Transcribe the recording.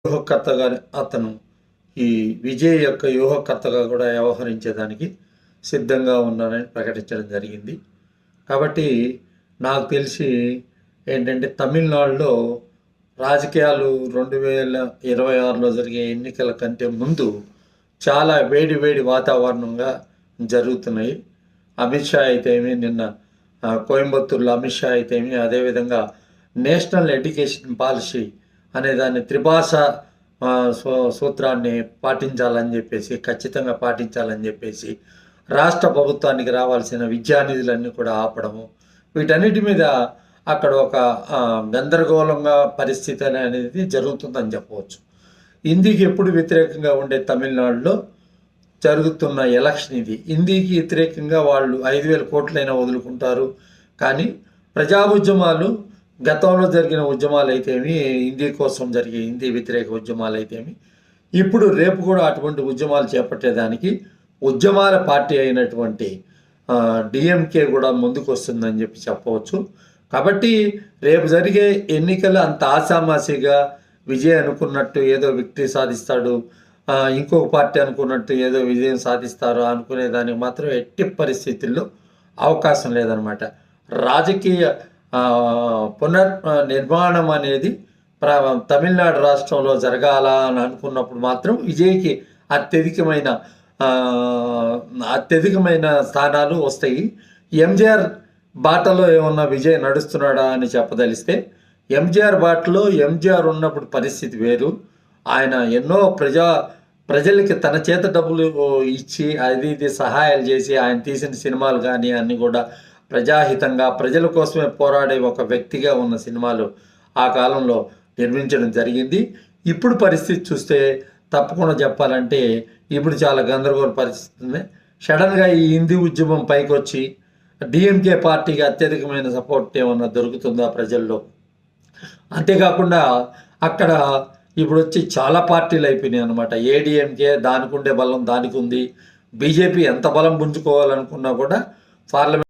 వ్యూహకర్తగా అతను ఈ విజయ్ యొక్క వ్యూహకర్తగా కూడా వ్యవహరించేదానికి సిద్ధంగా ఉన్నానని ప్రకటించడం జరిగింది. కాబట్టి నాకు తెలిసి ఏంటంటే తమిళనాడులో రాజకీయాలు 2026లో జరిగే ఎన్నికల కంటే ముందు చాలా వేడి వేడి వాతావరణంగా జరుగుతున్నాయి. అమిత్ షా అయితేమి నిన్న కోయంబత్తూరులో అమిత్ షా అయితేమి, అదేవిధంగా నేషనల్ ఎడ్యుకేషన్ పాలసీ అనే దాన్ని త్రిభాష సూత్రాన్ని పాటించాలని చెప్పేసి, ఖచ్చితంగా పాటించాలని చెప్పేసి రాష్ట్ర ప్రభుత్వానికి రావాల్సిన విద్యానిధులన్నీ కూడా ఆపడము, వీటన్నిటి మీద అక్కడ ఒక గందరగోళంగా పరిస్థితి అనేది జరుగుతుందని చెప్పవచ్చు. హిందీకి ఎప్పుడు వ్యతిరేకంగా ఉండే తమిళనాడులో జరుగుతున్న ఎలక్షన్ ఇది. హిందీకి వ్యతిరేకంగా వాళ్ళు 5,000 కోట్లైనా వదులుకుంటారు. కానీ ప్రజా ఉద్యమాలు, గతంలో జరిగిన ఉద్యమాలు అయితేమి, హిందీ కోసం జరిగే హిందీ వ్యతిరేక ఉద్యమాలు అయితేమి, ఇప్పుడు రేపు కూడా అటువంటి ఉద్యమాలు చేపట్టేదానికి ఉద్యమాల పార్టీ అయినటువంటి డిఎంకే కూడా ముందుకు వస్తుందని చెప్పవచ్చు. కాబట్టి రేపు జరిగే ఎన్నికలు అంత ఆషామాషిగా విజయ్ అనుకున్నట్టు ఏదో విక్టరీ సాధిస్తాడు, ఇంకొక పార్టీ అనుకున్నట్టు ఏదో విజయం సాధిస్తారు అనుకునే దానికి మాత్రం ఎట్టి పరిస్థితుల్లో అవకాశం లేదనమాట. రాజకీయ పునర్నిర్మాణం అనేది తమిళనాడు రాష్ట్రంలో జరగాల అని అనుకున్నప్పుడు మాత్రం విజయ్కి అత్యధికమైన స్థానాలు వస్తాయి. ఎంజీఆర్ బాటలో ఏమన్నా విజయ్ నడుస్తున్నాడా అని చెప్పదలిస్తే, ఎంజీఆర్ బాటలో ఎంజీఆర్ ఉన్నప్పుడు పరిస్థితి వేరు. ఆయన ఎన్నో ప్రజలకి తన చేత డబ్బులు ఇచ్చి ఇది సహాయాలు చేసి ఆయన తీసిన సినిమాలు కానీ అన్నీ కూడా ప్రజాహితంగా ప్రజల కోసమే పోరాడే ఒక వ్యక్తిగా ఉన్న సినిమాలు ఆ కాలంలో నిర్మించడం జరిగింది. ఇప్పుడు పరిస్థితి చూస్తే తప్పకుండా చెప్పాలంటే ఇప్పుడు చాలా గందరగోళ పరిస్థితి ఉంది. సడన్గా ఈ హిందీ ఉద్యమం పైకి వచ్చి డిఎంకే పార్టీకి అత్యధికమైన సపోర్ట్ ఏమన్నా దొరుకుతుందా ప్రజల్లో? అంతేకాకుండా అక్కడ ఇప్పుడు వచ్చి చాలా పార్టీలు అయిపోయినాయి అనమాట. ఏడీఎంకే దానికి ఉండే బలం దానికి ఉంది. బీజేపీ ఎంత బలం పుంజుకోవాలనుకున్నా కూడా పార్లమెంట్